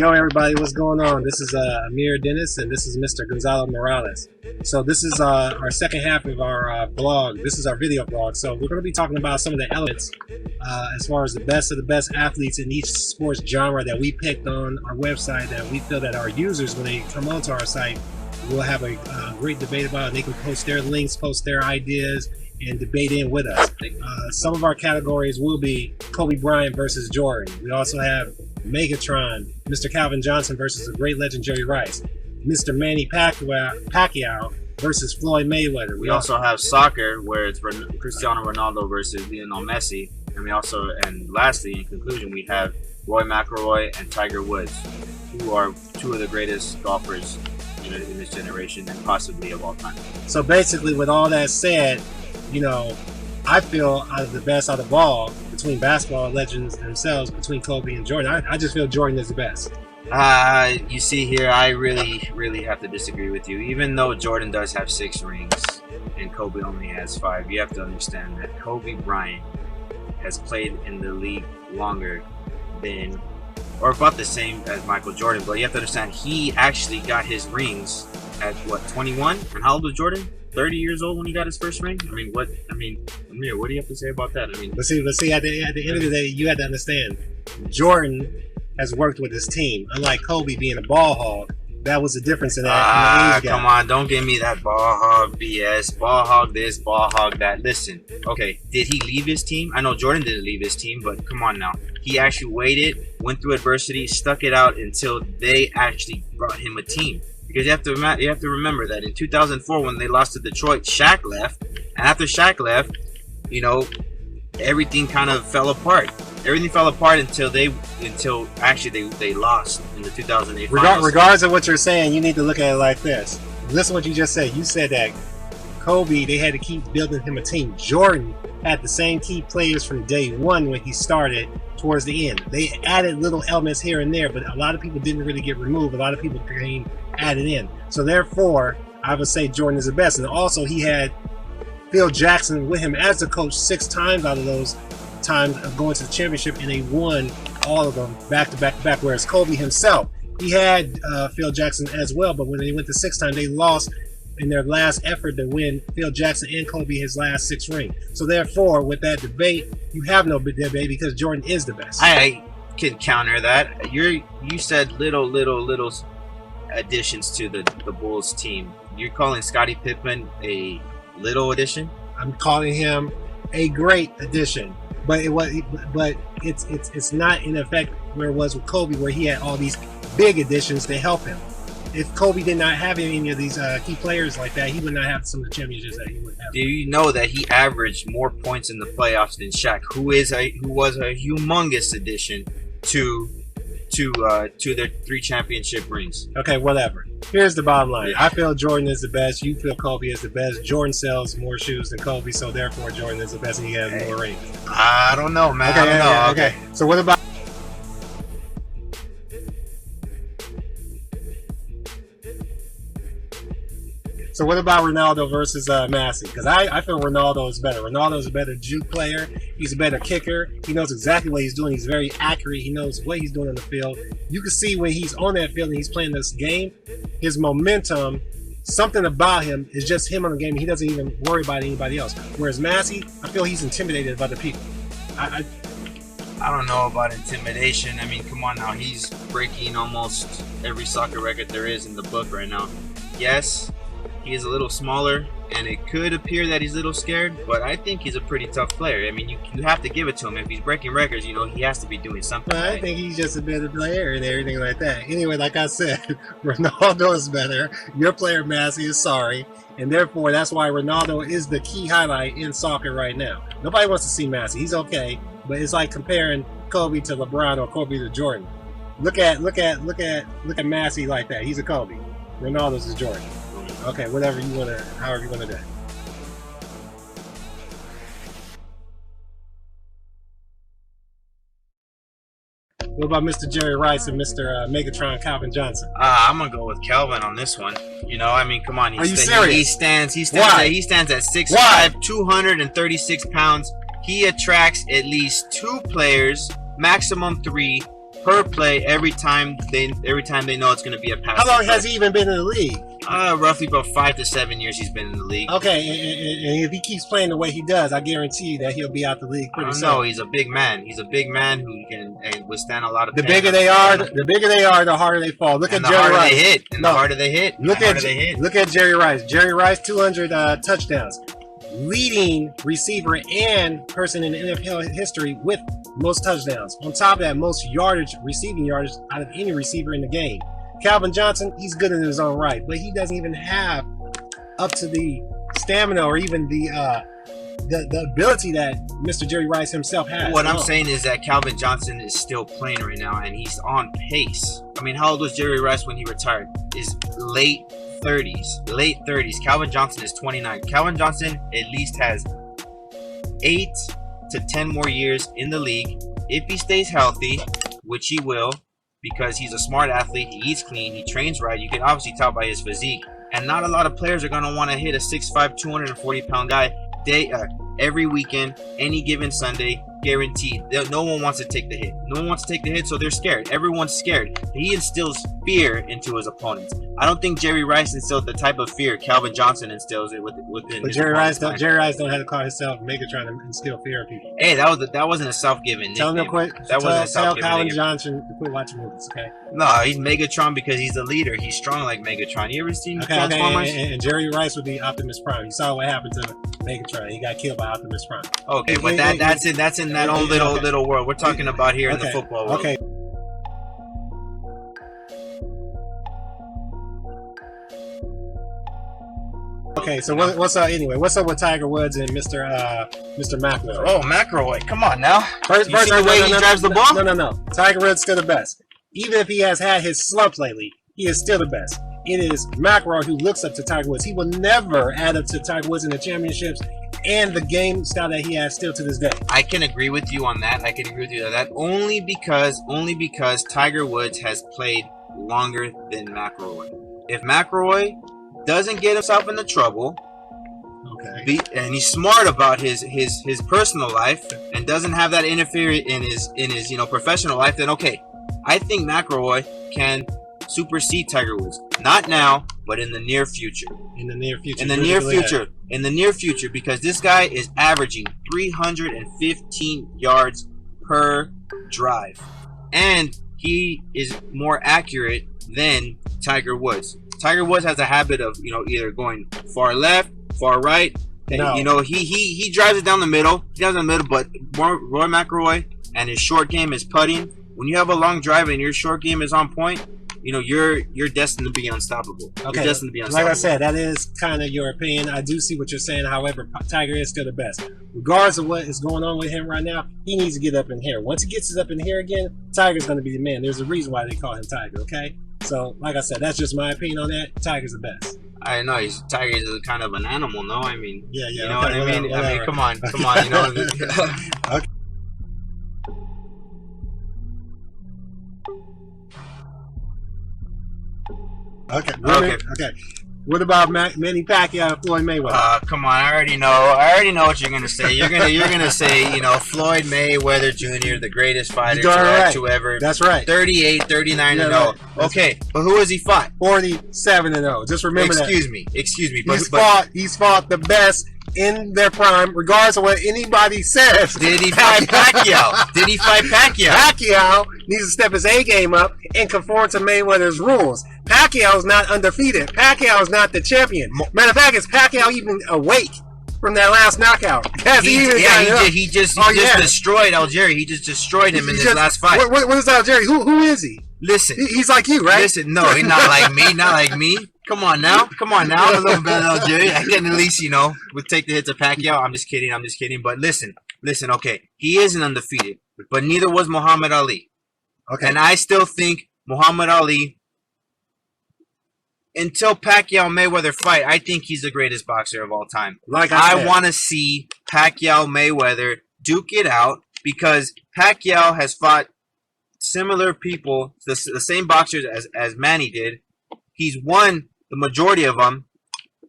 Yo, everybody, what's going on? This is Amir Dennis, and this is Mr. Gonzalo Morales. So this is our second half of our blog. This is our video blog. So we're going to be talking about some of the elements as far as the best of the best athletes in each sports genre that we picked on our website that we feel that our users, when they come onto our site, will have a great debate about, and they can post their links, post their ideas, and debate in with us. Some of our categories will be Kobe Bryant versus Jordan. We also have Megatron, Mr. Calvin Johnson versus the great legend Jerry Rice, Mr. Manny Pacquiao versus Floyd Mayweather. We also have soccer, where it's Cristiano Ronaldo versus Lionel Messi, and lastly, in conclusion, we have Roy McIlroy and Tiger Woods, who are two of the greatest golfers in this generation and possibly of all time. So basically, with all that said, I feel out of the best out of all between basketball legends themselves, between Kobe and Jordan, I just feel Jordan is the best. You see here, I really have to disagree with you. Even though Jordan does have 6 rings and Kobe only has 5, you have to understand that Kobe Bryant has played in the league longer than, or about the same as Michael Jordan, but you have to understand he actually got his rings at what, 21? And how old was Jordan? 30 years old when he got his first ring? Amir, what do you have to say about that? Let's see. At the end of the day, you have to understand, Jordan has worked with his team. Unlike Kobe being a ball hog, that was the difference in that. Come on, don't give me that ball hog BS. Ball hog this, ball hog that. Listen, okay, did he leave his team? I know Jordan didn't leave his team, but come on now. He actually waited, went through adversity, stuck it out until they actually brought him a team. Because you have to remember that in 2004, when they lost to Detroit, Shaq left, and after Shaq left, everything kind of fell apart. Everything fell apart until they lost in the 2008 finals. Regardless of what you're saying, you need to look at it like this. Listen to what you just said. You said that Kobe, they had to keep building him a team. Jordan had the same key players from day one when he started towards the end. They added little elements here and there, but a lot of people didn't really get removed. A lot of people became added in. So therefore, I would say Jordan is the best. And also, he had Phil Jackson with him as the coach 6 times out of those times of going to the championship, and they won all of them back to back to back. Whereas Kobe himself, he had Phil Jackson as well, but when they went to 6 times, they lost in their last effort to win Phil Jackson and Kobe his last 6 rings. So therefore, with that debate, you have no debate because Jordan is the best. I can counter that. You said little additions to the Bulls team. You're calling Scottie Pippen a little addition? I'm calling him a great addition, but it's not in effect where it was with Kobe, where he had all these big additions to help him. If Kobe did not have any of these key players like that, he would not have some of the championships that he would have. Do you know that he averaged more points in the playoffs than Shaq, who was a humongous addition to their 3 championship rings? Okay, whatever. Here's the bottom line. I feel Jordan is the best. You feel Kobe is the best. Jordan sells more shoes than Kobe, so therefore Jordan is the best and he has more rings. I don't know, man. Okay, I don't know. Okay. So what about Ronaldo versus Messi? Because I feel Ronaldo is better. Ronaldo is a better juke player. He's a better kicker. He knows exactly what he's doing. He's very accurate. He knows what he's doing on the field. You can see when he's on that field and he's playing this game, his momentum, something about him is just him on the game. He doesn't even worry about anybody else. Whereas Messi, I feel he's intimidated by the people. I don't know about intimidation. I mean, come on now. He's breaking almost every soccer record there is in the book right now. Yes, he is a little smaller, and it could appear that he's a little scared, but I think he's a pretty tough player. I mean, you have to give it to him. If he's breaking records, he has to be doing something. Well, I think he's just a better player and everything like that. Anyway, like I said, Ronaldo is better. Your player, Messi, is sorry, and therefore that's why Ronaldo is the key highlight in soccer right now. Nobody wants to see Messi. He's okay, but it's like comparing Kobe to LeBron or Kobe to Jordan. Look at Messi like that. He's a Kobe. Ronaldo's a Jordan. Okay, whatever you want to, however you want to do. What about Mr. Jerry Rice and Mr. Megatron Calvin Johnson? I'm gonna go with Calvin on this one. I mean, come on. Are you serious? He stands at 6'5", 236 pounds. He attracts at least 2 players, maximum 3, per play every time they know it's going to be a pass. How long has he even been in the league? Roughly about 5 to 7 years he's been in the league. Okay, and if he keeps playing the way he does, I guarantee you that he'll be out the league pretty soon. No, he's a big man. He's a big man who can withstand a lot of The pain. bigger they are, the harder they fall. Look at Jerry Rice. The harder they hit. Look at Jerry Rice. Jerry Rice, 200 touchdowns, leading receiver and person in NFL history with most touchdowns. On top of that, most yardage, receiving yardage out of any receiver in the game. Calvin Johnson, he's good in his own right, but he doesn't even have up to the stamina or even the ability that Mr. Jerry Rice himself has. What I'm saying is that Calvin Johnson is still playing right now, and he's on pace. I mean, how old was Jerry Rice when he retired? Is late 30s. Calvin Johnson is 29. Calvin Johnson at least has 8 to 10 more years in the league if he stays healthy, which he will, because he's a smart athlete. He eats clean, he trains right. You can obviously tell by his physique, and not a lot of players are going to want to hit a 6'5", 240-pound guy every weekend, any given Sunday, guaranteed. No one wants to take the hit. No one wants to take the hit, so they're scared. Everyone's scared. He instills fear into his opponents. I don't think Jerry Rice instilled the type of fear Calvin Johnson instills it within. But Jerry Rice don't have to call himself Megatron to instill fear in people. Hey, that wasn't a self-given nickname. Tell Calvin Johnson to quit watching movies, okay? No, he's Megatron because he's the leader. He's strong like Megatron. You ever seen Transformers? And Jerry Rice would be Optimus Prime. You saw what happened to Megatron. He got killed by Optimus Prime. Okay, but that's in that own little world. We're talking about here in the football world. Okay. Okay, so what's up anyway? What's up with Tiger Woods and Mr. McIlroy? Oh, McIlroy, come on now. First, you see the way he drives the ball? No. Tiger Woods still the best. Even if he has had his slump lately, he is still the best. It is McIlroy who looks up to Tiger Woods. He will never add up to Tiger Woods in the championships and the game style that he has still to this day. I can agree with you on that. Only because Tiger Woods has played longer than McIlroy. If McIlroy doesn't get himself into trouble, okay, and he's smart about his personal life and doesn't have that interfere in his professional life, then okay, I think McIlroy can supersede Tiger Woods. Not now, but in the near future. In the near future, because this guy is averaging 315 yards per drive, and he is more accurate than Tiger Woods. Tiger Woods has a habit of either going far left, far right. No. He drives it down the middle. But Roy McIlroy and his short game is putting. When you have a long drive and your short game is on point, you're destined to be unstoppable. Okay. You're destined to be unstoppable. Like I said, that is kind of your opinion. I do see what you're saying. However, Tiger is still the best. Regardless of what is going on with him right now, he needs to get up in here. Once he gets up in here again, Tiger's going to be the man. There's a reason why they call him Tiger, okay? So, like I said, that's just my opinion on that. Tiger's the best. I know Tiger is kind of an animal, no? I mean, yeah. You know what I mean? Whatever. I mean, come on. Okay. Okay. What about Manny Pacquiao and Floyd Mayweather? Come on, I already know what you're gonna say. You're gonna say, Floyd Mayweather Jr., the greatest fighter to ever. That's right. 38, 39 and 0. Okay, but who has he fought? 47 and 0. Just remember that. Excuse me. He's fought the best in their prime, regardless of what anybody says. Did he fight Pacquiao? Pacquiao needs to step his A game up and conform to Mayweather's rules. Pacquiao's not undefeated. Pacquiao's not the champion. Matter of fact, is Pacquiao even awake from that last knockout? He just destroyed Algieri. He just destroyed him in his last fight. What is Algieri? Who is he? Listen, he's like you, right? Listen, no, he's not like me. Not like me. Come on now. I'm a little better than Algieri. I can at least, would take the hits of Pacquiao. I'm just kidding. But listen. Okay, he isn't undefeated, but neither was Muhammad Ali. Okay, and I still think Muhammad Ali, until Pacquiao Mayweather fight, I think he's the greatest boxer of all time. Like I want to see Pacquiao Mayweather duke it out, because Pacquiao has fought similar people, the same boxers as Manny did. He's won the majority of them,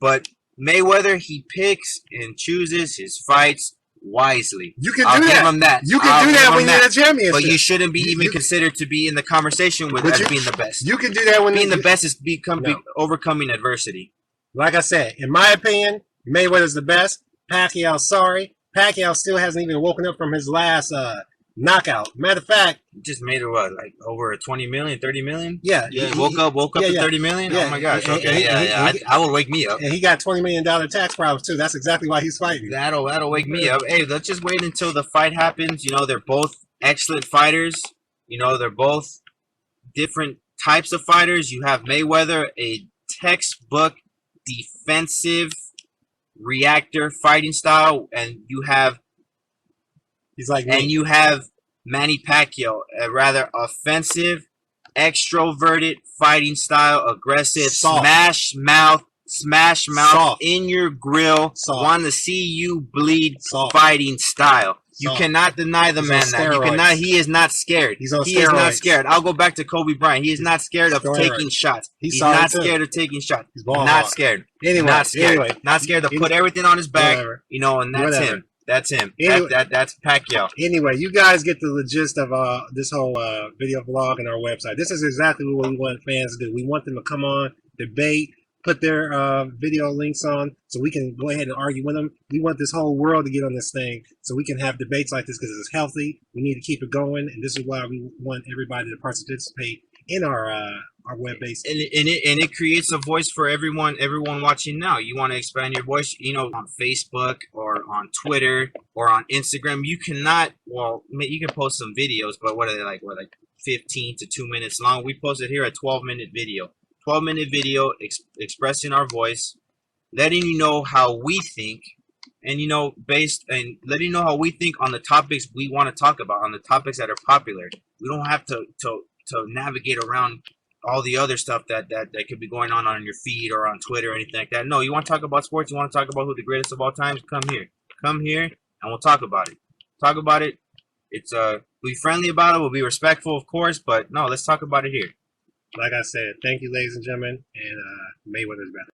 but Mayweather, he picks and chooses his fights wisely. You can I'll do give that. him that. You can I'll do give that him when you're in a championship. But you shouldn't be even You- considered to be in the conversation with But as you- being the best. You can do that when Being the you- best is No. overcoming adversity. Like I said, in my opinion, Mayweather's the best. Pacquiao, sorry. Pacquiao still hasn't even woken up from his last knockout. Matter of fact, You just made it what, like over 20 million, 30 million? yeah. Yeah, he- woke up yeah, to yeah. 30 million? Yeah, Oh my gosh, and- okay, and- I would wake me up. and he got $20 million tax problems too. That's exactly why he's fighting. That'll wake me up. Hey, let's just wait until the fight happens. You know, they're both excellent fighters. You know, they're both different types of fighters. You have Mayweather, a textbook defensive reactor fighting style, and you have He's like me. you have Manny Pacquiao, a rather offensive, extroverted fighting style, aggressive, Soft. smash mouth Soft. in your grill, Soft. want to see you bleed Soft. fighting style. You Soft. cannot deny the He's man on that. You steroids. cannot. He is not scared. He's on He is not steroids. scared. I'll go back to Kobe Bryant. He is not scared of Steroids. taking shots. He's He's sorry not too. scared of taking shots. He's ball Not hard. scared. Anyway, Not scared. anyway. Not scared to Any- put everything on his back. Whatever. You know, and that's Whatever. him. That's him. Anyway. That's Pacquiao. Anyway, you guys get the gist of this whole video vlog on our website. This is exactly what we want fans to do. We want them to come on, debate, put their video links on so we can go ahead and argue with them. We want this whole world to get on this thing so we can have debates like this because it's healthy. We need to keep it going, and this is why we want everybody to participate in our web-based. And it creates a voice for everyone watching now. You want to expand your voice, you know, on Facebook or on Twitter or on Instagram. You cannot, well, you can post some videos, but what are they like? What, like 15 to 2 minutes long? We posted here a 12-minute video. 12-minute video expressing our voice, letting you know how we think, and you know, letting you know how we think on the topics we want to talk about, on the topics that are popular. We don't have to navigate around all the other stuff that could be going on your feed or on Twitter or anything like that. No, you want to talk about sports, you want to talk about who the greatest of all time, come here, and we'll talk about it. It's we'll be friendly about it, we'll be respectful, of course, but no, let's talk about it here. Like I said, thank you, ladies and gentlemen, and Mayweather's better.